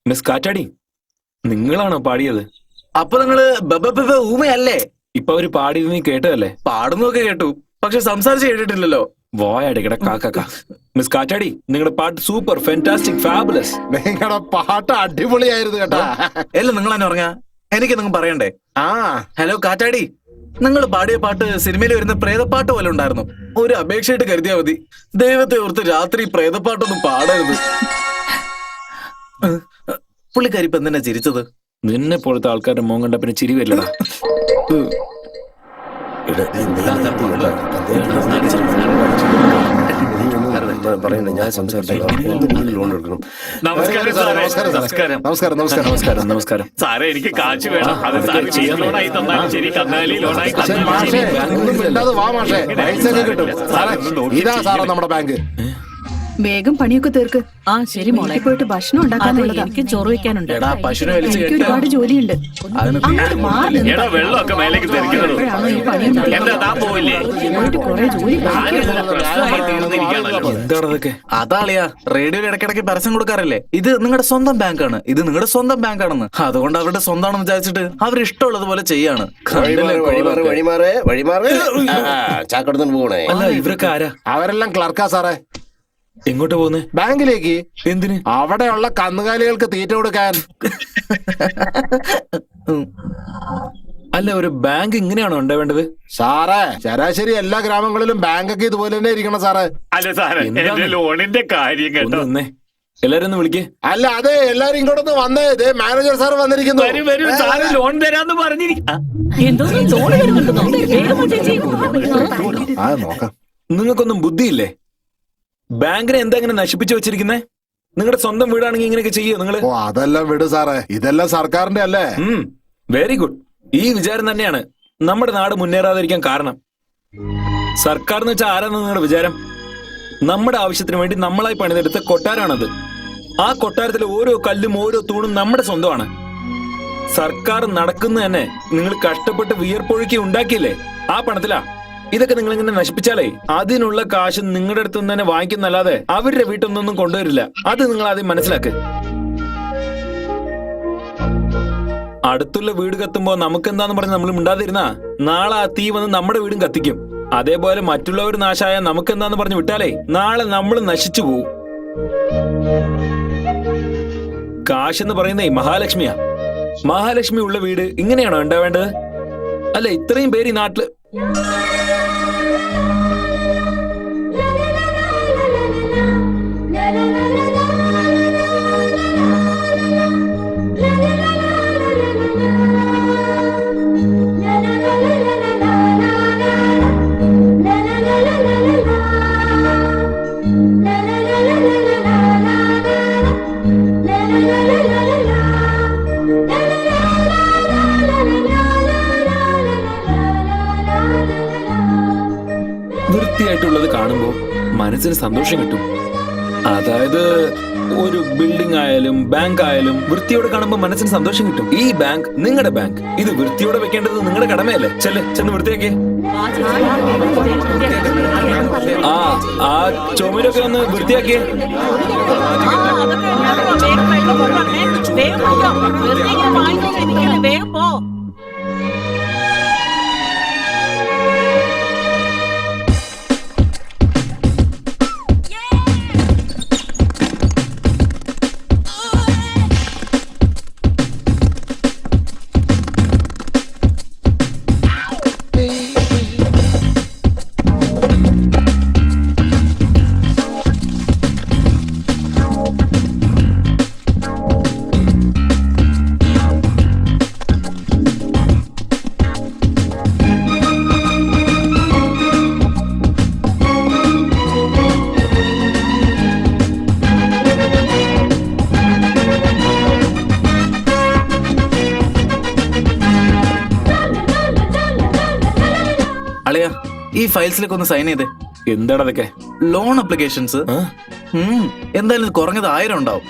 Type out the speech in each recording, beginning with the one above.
Miss കാറ്റാടി, നിങ്ങളാണോ പാടിയത്? അപ്പൊ നിങ്ങള് ഊമയല്ലേ? ഇപ്പൊ അവര് പാടിയത് നീ കേട്ടതല്ലേ? പാടുന്നൊക്കെ കേട്ടു, പക്ഷെ സംസാരിച്ച് കേട്ടിട്ടില്ലല്ലോ. വായടിക്കട കാക്ക. മിസ് കാറ്റാടി, നിങ്ങളുടെ പാട്ട് സൂപ്പർ, ഫാന്റാസ്റ്റിക്, ഫാബുലസ്. നിങ്ങളുടെ പാട്ട് അടിപൊളിയായിരുന്നു കേട്ടാ. എല്ലാം നിങ്ങൾ തന്നെ പറഞ്ഞ എനിക്ക് നിങ്ങൾ പറയണ്ടേ? ഹലോ കാറ്റാടി, നിങ്ങൾ പാടിയ പാട്ട് സിനിമയിൽ വരുന്ന പ്രേതപ്പാട്ട് പോലെ ഉണ്ടായിരുന്നു. ഒരു അപേക്ഷയായിട്ട് കരുതിയാ മതി. ദൈവത്തെ ഓർത്ത് രാത്രി പ്രേതപ്പാട്ടൊന്നും പാടരുത്. പുള്ളിക്കാരി ഇപ്പൊ എന്തിനാ ചിരിച്ചത്? നിന്നെ പോലത്തെ ആൾക്കാരുടെ മോൻ കണ്ട പിന്നെ ചിരി വരില്ലടാ. നമസ്കാരം സാറേ, എനിക്ക് കാശ് വേണം. ഇതാ സാറേ നമ്മുടെ ബാങ്ക്. വേഗം പണിയൊക്കെ തീർക്ക്. ആ ശരി മോളെ, പോയിട്ട് ഭക്ഷണം ഉണ്ടാക്കാനുള്ളതാ. എനിക്ക് ചോറ് വെക്കാനുണ്ട്. എനിക്ക് ഒരുപാട് ജോലിയുണ്ട്. എടാ, വെള്ളമൊക്കെ മേലേക്ക് തെറിക്കുന്നത്. എന്താ താൻ പോയില്ലേ? കുറെ ജോലി എന്താണതൊക്കെ? അതാളിയാ, റേഡിയോയിൽ ഇടയ്ക്കിടയ്ക്ക് പരസ്യം കൊടുക്കാറില്ലേ? ഇത് നിങ്ങളുടെ സ്വന്തം ബാങ്കാണ്, ഇത് നിങ്ങളുടെ സ്വന്തം ബാങ്കാണെന്ന്. അതുകൊണ്ട് അവരുടെ സ്വന്തമാണെന്ന് വിചാരിച്ചിട്ട് അവർ ഇഷ്ടമുള്ളത് പോലെ ചെയ്യാണ്. അല്ല, ഇവരൊക്കെ ആരാ? അവരെല്ലാം ക്ലർക്കാ സാറേ. എങ്ങോട്ട് പോകുന്നേ? ബാങ്കിലേക്ക്. എന്തിന്? അവിടെയുള്ള കന്നുകാലികൾക്ക് തീറ്റ കൊടുക്കാൻ. അല്ല, ഒരു ബാങ്ക് ഇങ്ങനെയാണോ ഉണ്ടാവേണ്ടത്? സാറേ, ശരാശരി എല്ലാ ഗ്രാമങ്ങളിലും ബാങ്കൊക്കെ ഇതുപോലെ തന്നെ ഇരിക്കണം സാറേ. അല്ല സാറേ, എന്റെ ലോണിന്റെ കാര്യം കേട്ടോ. ഒന്നേ എല്ലാരും ഒന്ന് വിളിക്കേ. അല്ല, അതെ, എല്ലാരും ഇങ്ങോട്ടൊന്ന് വന്നേ. മാനേജർ സാർ വന്നിരിക്കുന്നു. വരൂ, സാറ് ലോൺ തരാന്ന് പറഞ്ഞിരിക്കും. നോക്കാം. നിങ്ങൾക്കൊന്നും ബുദ്ധിയില്ലേ? ബാങ്കിനെ എന്താ ഇങ്ങനെ നശിപ്പിച്ചു വെച്ചിരിക്കുന്നേ? നിങ്ങളുടെ സ്വന്തം വീടാണെങ്കിൽ ഇങ്ങനെയൊക്കെ ചെയ്യോ നിങ്ങള്? ഓ, അതെല്ലാം വിട് സാറേ, ഇതെല്ലാം സർക്കാരിന്റെ അല്ലേ. Very good. ഈ വിചാരം തന്നെയാണ് നമ്മുടെ നാട് മുന്നേറാതിരിക്കാൻ കാരണം. സർക്കാർ എന്ന് വെച്ചാൽ ആരാന്ന് നിങ്ങളുടെ വിചാരം? നമ്മുടെ ആവശ്യത്തിന് വേണ്ടി നമ്മളായി പണിതെടുത്ത കൊട്ടാരാണത്. ആ കൊട്ടാരത്തിലെ ഓരോ കല്ലും ഓരോ തൂണും നമ്മുടെ സ്വന്തമാണ്. സർക്കാർ നടക്കുന്ന തന്നെ നിങ്ങൾ കഷ്ടപ്പെട്ട് വിയർപ്പൊഴുക്കി ഉണ്ടാക്കിയില്ലേ? ആ പണത്തിലാ. ഇതൊക്കെ നിങ്ങൾ ഇങ്ങനെ നശിപ്പിച്ചാലേ അതിനുള്ള കാശ് നിങ്ങളുടെ അടുത്ത് നിന്ന് തന്നെ വാങ്ങിക്കുന്നല്ലാതെ അവരുടെ വീട്ടിൽ നിന്നൊന്നും കൊണ്ടുവരില്ല. അത് നിങ്ങൾ ആദ്യം മനസ്സിലാക്ക്. അടുത്തുള്ള വീട് കത്തുമ്പോ നമുക്ക് എന്താന്ന് പറഞ്ഞ് നമ്മൾ മിണ്ടാതിരുന്നാ നാളെ ആ തീ വന്ന് നമ്മുടെ വീടും കത്തിക്കും. അതേപോലെ മറ്റുള്ളവർ നാശായ നമുക്ക് എന്താന്ന് പറഞ്ഞ് വിട്ടാലേ നാളെ നമ്മൾ നശിച്ചു പോവും. കാശെന്ന് പറയുന്നേ മഹാലക്ഷ്മിയാ. മഹാലക്ഷ്മി ഉള്ള വീട് ഇങ്ങനെയാണോ ഉണ്ടാവേണ്ടത്? അല്ല, ഇത്രയും പേര് ഈ നാട്ടില് വൃത്തിയായിട്ടുള്ളത് കാണുമ്പോ മനസ്സിന് സന്തോഷം കിട്ടും. അതായത് ഒരു ബിൽഡിംഗ് ആയാലും ബാങ്ക് ആയാലും വൃത്തിയോടെ കാണുമ്പോ മനസ്സിന് സന്തോഷം കിട്ടും. ഈ ബാങ്ക് നിങ്ങളുടെ ബാങ്ക്, ഇത് വൃത്തിയോടെ വെക്കേണ്ടത് നിങ്ങളുടെ കടമയല്ലേ? ചെന്ന് വൃത്തിയാക്കിയേ. ആ ചുമരൊക്കെ ഒന്ന് വൃത്തിയാക്കിയേ. അളിയ, ഈ ഫയൽസിലേക്ക് ഒന്ന് സൈൻ ചെയ്തേ. എന്താടാ അതൊക്കെ? Loan applications. എന്തായാലും കുറഞ്ഞത് 1000 ഉണ്ടാവും.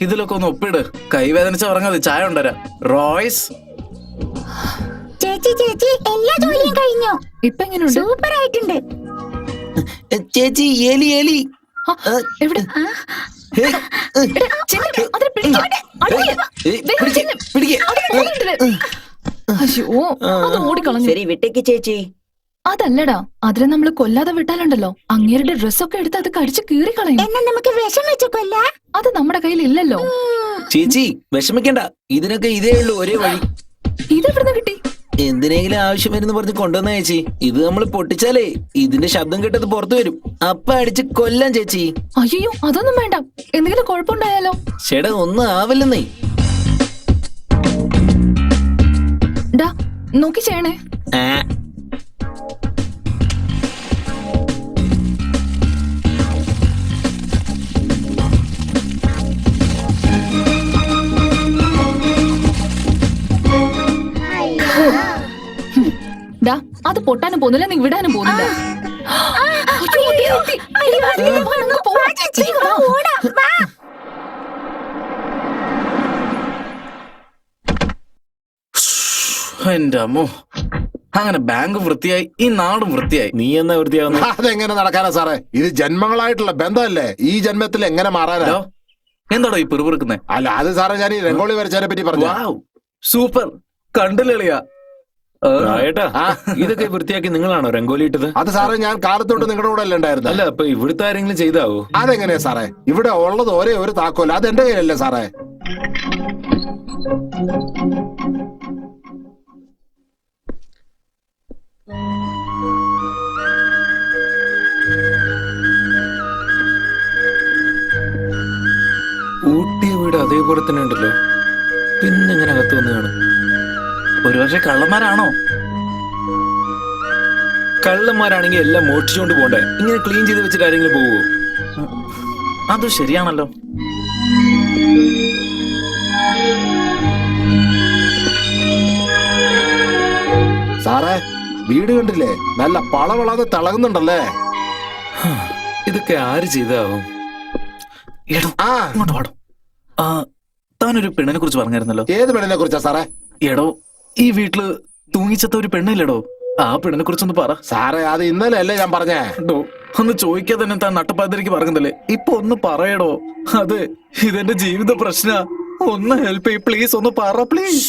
ഇതിലൊക്കെ ഒന്ന് ഒപ്പിട്. കൈവേദനിച്ച ഉറങ്ങാതെ ചായ കൊണ്ടുവരാം. റോയ്സ്, ചേച്ചി എല്ലാ ജോലിയും കഴിഞ്ഞോ? ഇപ്പൊ എങ്ങനെയുണ്ട്? സൂപ്പർ ആയിട്ടുണ്ട് ചേച്ചി. എലി എവിടെ? ഹേയ്, ചെല്ല്, അതിനെ പിടിക്ക്. അടുത്ത്. ഏയ്, ദേ, പിടിക്ക്, ചെല്ല്. പിടിക്ക്. അതിനെ കൊന്നിട്ടില്ലേ? അയ്യോ, അത് ഓടിക്കളഞ്ഞു. ശരി വിട്ടേക്ക് ചേച്ചി. അതല്ലടാ, അതിനെ നമ്മള് കൊല്ലാതെ വിട്ടാലുണ്ടല്ലോ അങ്ങേരുടെ ഡ്രസ്സൊക്കെ എടുത്ത് അത് കടിച്ച് കീറിക്കളയും. എന്നാ നമുക്ക് വിഷം വെച്ച് കൊല്ലാ. അത് നമ്മുടെ കയ്യിൽ ഇല്ലല്ലോ. ചേച്ചി വിഷമിക്കണ്ട, ഇതിനൊക്കെ ഇതേ ഉള്ളൂ ഒരേ വഴി. ഇതെവിടുന്ന് കിട്ടി? എന്തിനെങ്കിലും ആവശ്യം വരുന്ന പറഞ്ഞ് കൊണ്ടുവന്ന ചേച്ചി. ഇത് നമ്മൾ പൊട്ടിച്ചാലേ ഇതിന്റെ ശബ്ദം കേട്ടത് പുറത്തു വരും. അപ്പ അടിച്ച് കൊല്ലാം ചേച്ചി. അയ്യോ, അതൊന്നും വേണ്ട. എന്തെങ്കിലും കുഴപ്പമുണ്ടായാലോ? ചേട്ടാ ഒന്നും ആവില്ലെന്നേ. ഡാ, നോക്കി ചെയ്യണേ. ആ, ഡാ, അത് പൊട്ടാനും പോകുന്നില്ല, നീ വിടാനും പോകുന്നില്ല. അയ്യോ, ദേ എത്തി. വാ, നമുക്ക് പോവാം. വേഗം വാ. എന്റെ അമ്മോ, അങ്ങനെ ബാങ്ക് വൃത്തിയായി, ഈ നാടും വൃത്തിയായി. നീ എന്നാ വൃത്തിയാവുന്നു? അതെങ്ങനെ നടക്കാനാ സാറേ? ഇത് ജന്മങ്ങളായിട്ടുള്ള ബന്ധമല്ലേ? ഈ ജന്മത്തിൽ എങ്ങനെ മാറാനാ? ഹലോ, എന്താടോ ഈ പിറുപിറുക്കുന്നേ? അല്ല അത് സാറേ, ഞാൻ ഈ രംഗോളി വരച്ചതിനെ പറ്റി പറഞ്ഞു. വാവ്, സൂപ്പർ, കണ്ടില്ലിയാ. ഏട്ടാ, ഇതൊക്കെ വൃത്തിയാക്കി നിങ്ങളാണോ രംഗോലി ഇട്ടത്? അത് സാറേ, ഞാൻ കാലത്തോട്ട് നിങ്ങളുടെ കൂടെ അല്ലേ ഉണ്ടായിരുന്നത്? അല്ല, അപ്പൊ ഇവിടുത്തെ ആരെങ്കിലും ചെയ്താവോ? അതെങ്ങനെയാ സാറേ? ഇവിടെ ഉള്ളത് ഒരേ ഒരു താക്കോൽ, അത് എന്റെ കയ്യിലല്ലേ സാറേ? ഊട്ടിയ വീട് അതേപോലെ തന്നെ ഉണ്ടല്ലോ. പിന്നെ എങ്ങനെ അകത്ത് വന്ന് കാണും? ഒരു പക്ഷെ കള്ളന്മാരാണോ? കള്ളന്മാരാണെങ്കിൽ എല്ലാം മോഷിച്ചുകൊണ്ട് പോണ്ടേ? ഇങ്ങനെ ക്ലീൻ ചെയ്ത് വെച്ചിട്ട് ആരെങ്കിലും പോവോ? അത് ശരിയാണല്ലോ. സാറേ, വീട് കണ്ടില്ലേ? നല്ല പളവളാതെ തിളങ്ങുന്നുണ്ടല്ലേ? ഇതൊക്കെ ആര് ചെയ്താവും? എടോ, ആ, ഇങ്ങോട്ട് പാടും. താനൊരു പെണ്ണിനെ കുറിച്ച് പറഞ്ഞായിരുന്നല്ലോ. ഏത് പെണ്ണിനെ കുറിച്ചാ സാറേ? എടോ, ഈ വീട്ടില് തൂങ്ങിച്ചത്ത ഒരു പെണ്ണില്ലടോ, ആ പെണ്ണിനെ കുറിച്ചൊന്ന് പറ. സാറേ, അത് ഇന്നലെ അല്ലേ ഞാൻ പറഞ്ഞേ? ഡോ, ഒന്ന് ചോദിക്കാതെ തന്നെ താൻ നട്ടപ്പാതിരിക്ക് പറഞ്ഞതല്ലേ? ഇപ്പൊ ഒന്ന് പറയടോ. അതെ, ഇതെന്റെ ജീവിത പ്രശ്ന. ഒന്ന് ഹെൽപ്പ് ചെയ്യ് പ്ലീസ്, ഒന്ന് പറ പ്ലീസ്.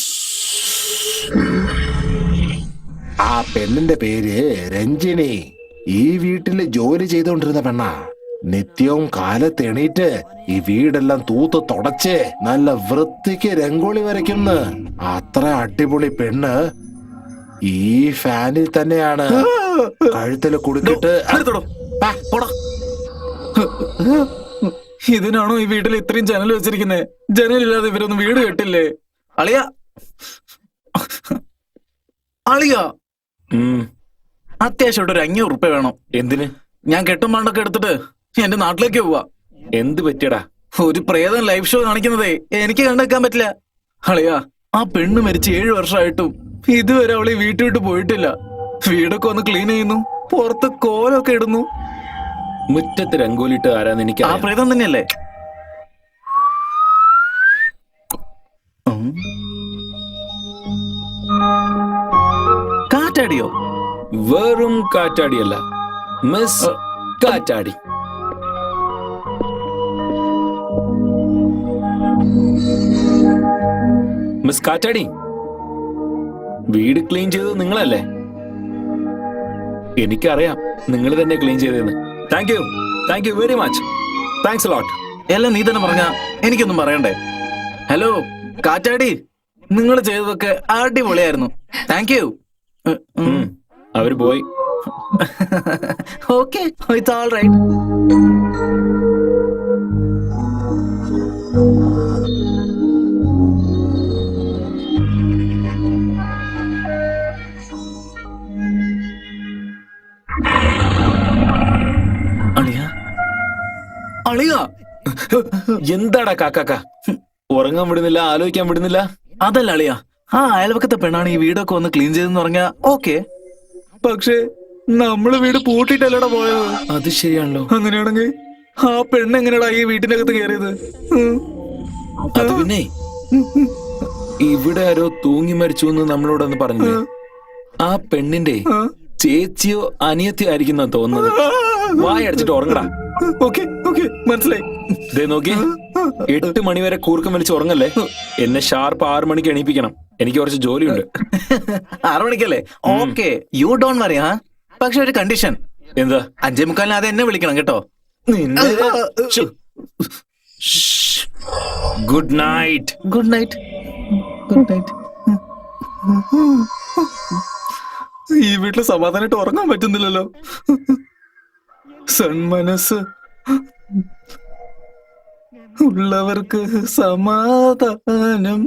ആ പെണ്ണിന്റെ പേര് രഞ്ജിനി. ഈ വീട്ടില് ജോലി ചെയ്തുകൊണ്ടിരുന്ന പെണ്ണാ. നിത്യവും കാലത്ത് എണീറ്റ് ഈ വീടെല്ലാം തൂത്ത് തുടച്ച് നല്ല വൃത്തിക്ക് രംഗോളി വരയ്ക്കുന്നു. അത്ര അടിപൊളി പെണ്ണ് ഈ ഫാനിൽ തന്നെയാണ്. കഴുത്തില് കുടുക്കിട്ട് നിർത്തടോ, പോടാ. ഇതിനാണോ ഈ വീട്ടിൽ ഇത്രയും ജനൽ വെച്ചിരിക്കുന്നേ? ജനലില്ലാതെ ഇവരൊന്നും വീട് കെട്ടില്ലേ? അളിയ, അളിയ, അത്യാവശ്യമായിട്ട് ഒരു 500 ഉറുപ്പ്യ വേണം. എന്തിന്? ഞാൻ കെട്ടും പണ്ടൊക്കെ എടുത്തിട്ട് എന്റെ നാട്ടിലേക്ക് പോവാ. എന്ത് പറ്റിയടാ? ഒരു പ്രേതം ലൈവ് ഷോ കാണിക്കുന്നതേ എനിക്ക് കണ്ടെക്കാൻ പറ്റില്ല. അളിയാ, ആ പെണ്ണ് മരിച്ച് 7 വർഷമായിട്ടും ഇതുവരെ അവളെ വീട്ടിൽ വിട്ട് പോയിട്ടില്ല. വീടൊക്കെ ഒന്ന് ക്ലീൻ ചെയ്യുന്നു, പുറത്ത് കോലൊക്കെ ഇടുന്നു. മുറ്റത്ത് രംഗോലിട്ട് ആരാന്ന് എനിക്ക് ആ പ്രേതം തന്നെയല്ലേ? കാറ്റാടിയോ? വെറും കാറ്റാടിയല്ല, മിസ് കാറ്റാടി. മിസ് കാറ്റാടി, വീട് ക്ലീൻ ചെയ്തത് നിങ്ങളല്ലേ? എനിക്കറിയാം നിങ്ങൾ തന്നെ ക്ലീൻ ചെയ്തതെന്ന്. Thank you very much. Thanks lot. എല്ലാം നീ തന്നെ പറഞ്ഞ എനിക്കൊന്നും പറയണ്ടേ? ഹലോ കാറ്റാടി, നിങ്ങൾ ചെയ്തതൊക്കെ അടിപൊളിയായിരുന്നു. Thank you. അവര് പോയി. Okay, it's all right. അളിയ, അളിയ, എന്താടാ കാക്കാക്ക? ഉറങ്ങാൻ വിടുന്നില്ല, ആലോചിക്കാൻ വിടുന്നില്ല? അതല്ല അളിയ, ആ അയൽവക്കത്തെ പെണ്ണാണ് ഈ വീടൊക്കെ വന്ന് ക്ലീൻ ചെയ്തെന്ന് പറഞ്ഞാ ഓക്കെ. പക്ഷേ നമ്മള് വീട് പൂട്ടിട്ടല്ലടാ പോയത്. അത് ശരിയാണല്ലോ. അങ്ങനെയാണെങ്കിൽ ആ പെണ്ണ് എങ്ങനെയാടാ ഈ വീട്ടിന്റെ അകത്ത് കയറിയത്? അത് പിന്നെ ഇവിടെ ആരോ തൂങ്ങി മരിച്ചു എന്ന് നമ്മളോടൊന്ന് പറഞ്ഞു. ആ പെണ്ണിന്റെ ചേച്ചിയോ അനിയത്തിയോ ആയിരിക്കുന്ന തോന്നുന്നത്. വായടച്ചിട്ട് ഉറങ്ങടാ. ഓക്കെ ഓക്കെ മനസ്സിലായി. ദേ നോക്കി, 8 മണി വരെ കൂർക്കം വലിച്ച് ഉറങ്ങല്ലേ. എന്നെ ഷാർപ്പ് 6 മണിക്ക് എണീപ്പിക്കണം. എനിക്ക് കുറച്ച് ജോലിയുണ്ട്. 6 മണിക്കല്ലേ? Okay, you don't worry. പക്ഷെ ഒരു കണ്ടീഷൻ. എന്താ? 5:45 അത് എന്നെ വിളിക്കണം കേട്ടോ. Good night. Good night. Good night. ഈ വീട്ടില് സമാധാനമായിട്ട് ഉറങ്ങാൻ പറ്റുന്നില്ലല്ലോ. സന്മനസ് ഉള്ളവർക്ക് സമാധാനം.